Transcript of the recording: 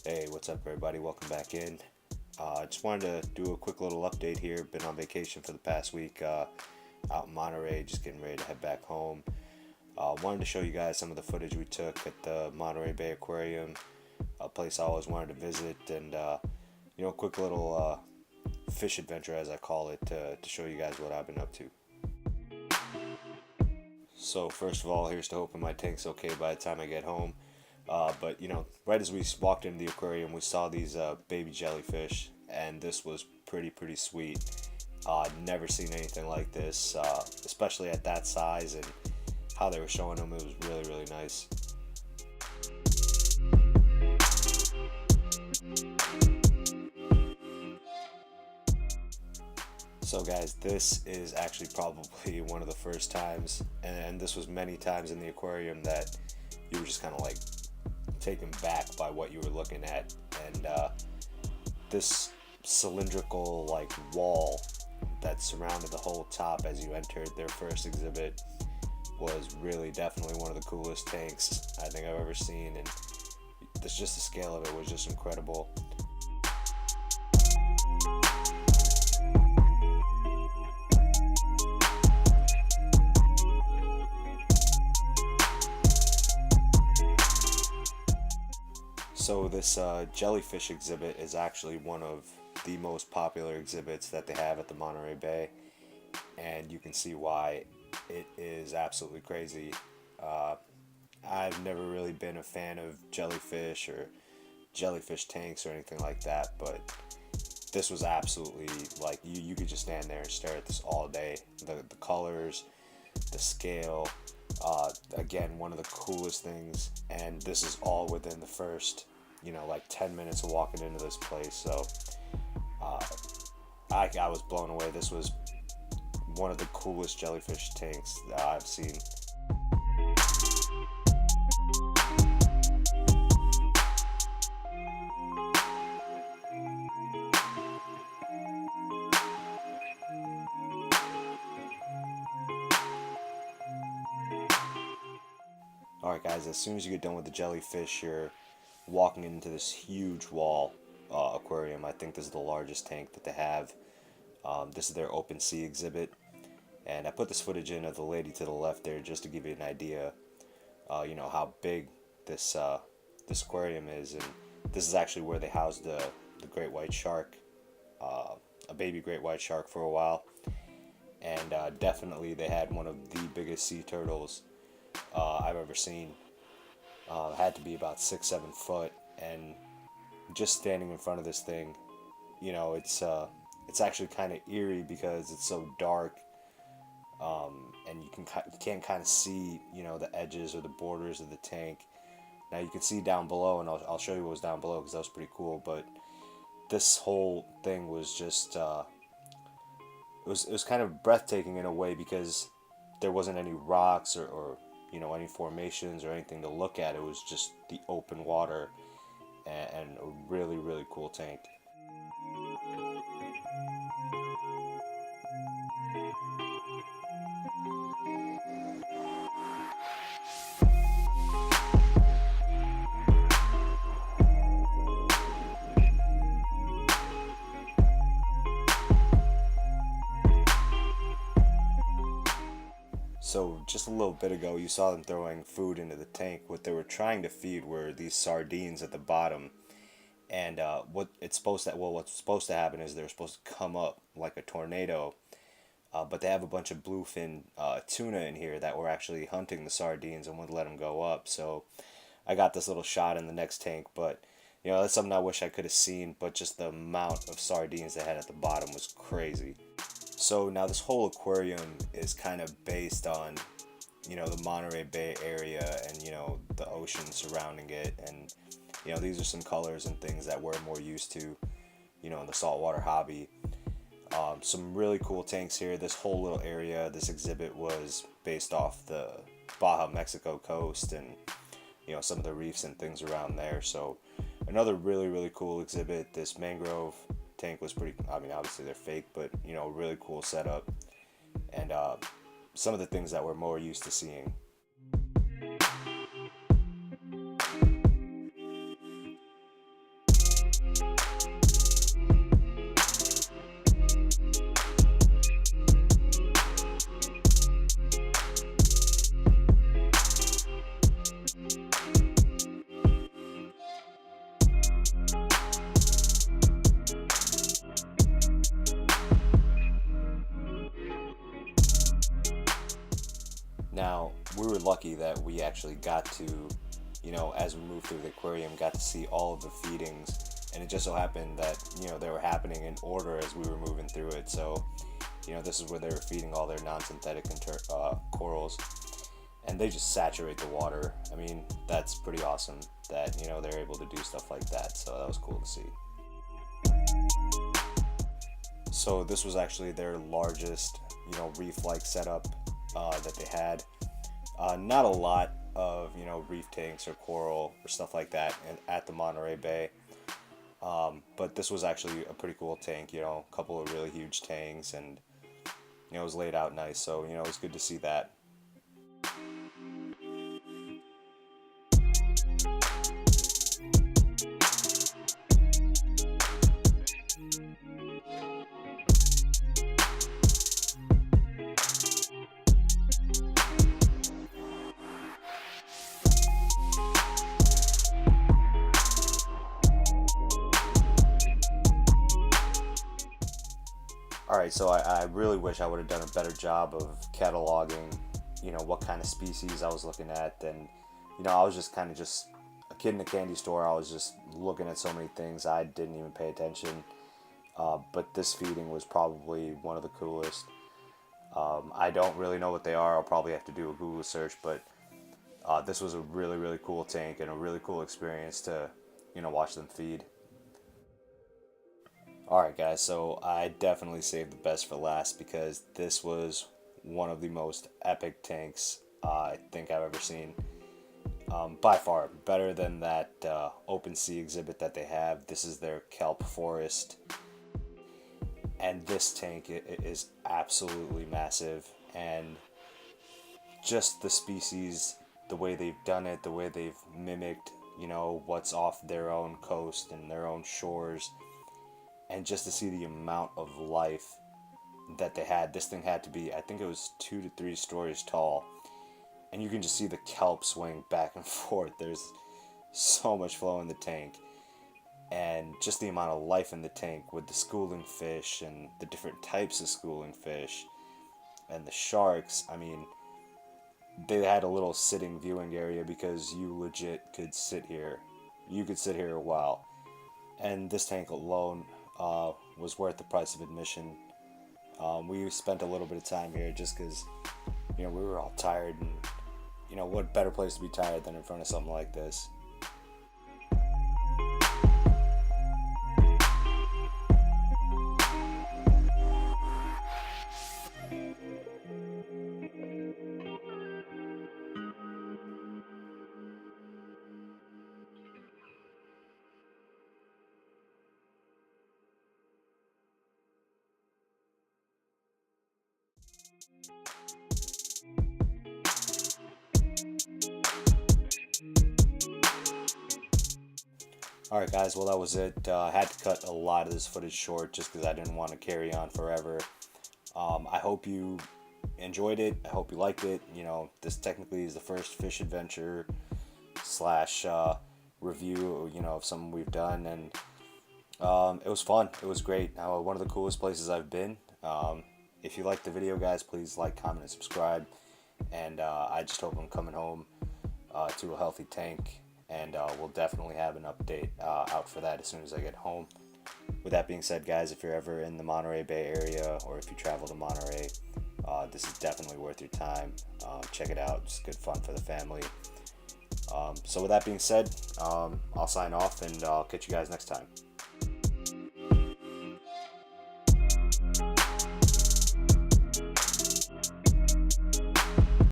Hey, what's up, everybody? Welcome back in. Just wanted to do a quick little update here. Been on vacation for the past week out in Monterrey, just getting ready to head back home. Wanted to show you guys some of the footage we took at the Monterey Bay Aquarium, a place I always wanted to visit, and a quick little fish adventure, as I call it, to show you guys what I've been up to. So first of all, here's to hoping my tank's okay by the time I get home. But right as we walked into the aquarium, we saw these baby jellyfish, and this was pretty sweet. Never seen anything like this, especially at that size, and how they were showing them. It was really nice. So guys, this is actually probably one of the first times, and this was many times in the aquarium, that you were just kind of like taken back by what you were looking at. And this cylindrical like wall that surrounded the whole top as you entered their first exhibit was really definitely one of the coolest tanks I think I've ever seen, and the scale of it was just incredible. So this jellyfish exhibit is actually one of the most popular exhibits that they have at the Monterey Bay, and you can see why. It is absolutely crazy. I've never really been a fan of jellyfish or jellyfish tanks or anything like that, but this was absolutely like you could just stand there and stare at this all day. The colors, the scale, again, one of the coolest things, and this is all within the first like 10 minutes of walking into this place. So I was blown away. This was one of the coolest jellyfish tanks that I've seen. Alright guys, as soon as you get done with the jellyfish, you're walking into this huge wall aquarium. I think this is the largest tank that they have. This is their open sea exhibit, and I put this footage in of the lady to the left there just to give you an idea how big this aquarium is. And this is actually where they housed the great white shark, a baby great white shark, for a while. And definitely they had one of the biggest sea turtles I've ever seen. Had to be about 6-7 foot, and just standing in front of this thing, it's actually kind of eerie because it's so dark, and you can't kind of see the edges or the borders of the tank. Now you can see down below, and I'll show you what was down below because that was pretty cool. But this whole thing was just it was kind of breathtaking in a way, because there wasn't any rocks or any formations or anything to look at. It was just the open water, and a really cool tank. So just a little bit ago, you saw them throwing food into the tank. What they were trying to feed were these sardines at the bottom. And what's supposed to happen is they're supposed to come up like a tornado. But they have a bunch of bluefin tuna in here that were actually hunting the sardines and wouldn't let them go up. So I got this little shot in the next tank, but that's something I wish I could have seen. But just the amount of sardines they had at the bottom was crazy. So now this whole aquarium is kind of based on, the Monterey Bay area and, the ocean surrounding it. And, these are some colors and things that we're more used to, in the saltwater hobby. Some really cool tanks here. This whole little area, this exhibit was based off the Baja, Mexico coast, and, some of the reefs and things around there. So another really cool exhibit. This mangrove tank was pretty, obviously they're fake, but really cool setup, and some of the things that we're more used to seeing. Now, we were lucky that we actually got to, as we moved through the aquarium, got to see all of the feedings. And it just so happened that, they were happening in order as we were moving through it. So, this is where they were feeding all their non-synthetic corals. And they just saturate the water. I mean, that's pretty awesome that, they're able to do stuff like that. So that was cool to see. So this was actually their largest, reef-like setup that they had. Not a lot of, reef tanks or coral or stuff like that at the Monterey Bay. But this was actually a pretty cool tank, a couple of really huge tanks, and, it was laid out nice. So, it was good to see that. Alright, so I really wish I would have done a better job of cataloging, what kind of species I was looking at. And, I was just kind of just a kid in a candy store. I was just looking at so many things I didn't even pay attention. But this feeding was probably one of the coolest. I don't really know what they are. I'll probably have to do a Google search, but this was a really, really cool tank and a really cool experience to, watch them feed. Alright guys, so I definitely saved the best for last because this was one of the most epic tanks I think I've ever seen. By far, better than that open sea exhibit that they have. This is their kelp forest. And this tank is absolutely massive. And just the species, the way they've done it, the way they've mimicked, what's off their own coast and their own shores. And just to see the amount of life that they had. This thing had to be, I think it was 2 to 3 stories tall. And you can just see the kelp swing back and forth. There's so much flow in the tank. And just the amount of life in the tank with the schooling fish and the different types of schooling fish and the sharks. I mean, they had a little sitting viewing area because you legit could sit here. You could sit here a while. And this tank alone was worth the price of admission. We spent a little bit of time here just because, we were all tired, and, what better place to be tired than in front of something like this. Alright guys, well that was it. I had to cut a lot of this footage short just because I didn't want to carry on forever. I hope you enjoyed it. I hope you liked it. This technically is the first fish adventure slash review, of something we've done, and it was fun. It was great. One of the coolest places I've been. If you liked the video, guys, please like, comment, and subscribe. And I just hope I'm coming home to a healthy tank. And we'll definitely have an update out for that as soon as I get home. With that being said, guys, if you're ever in the Monterey Bay area, or if you travel to Monterey, this is definitely worth your time. Check it out. It's good fun for the family. So with that being said, I'll sign off, and I'll catch you guys next time.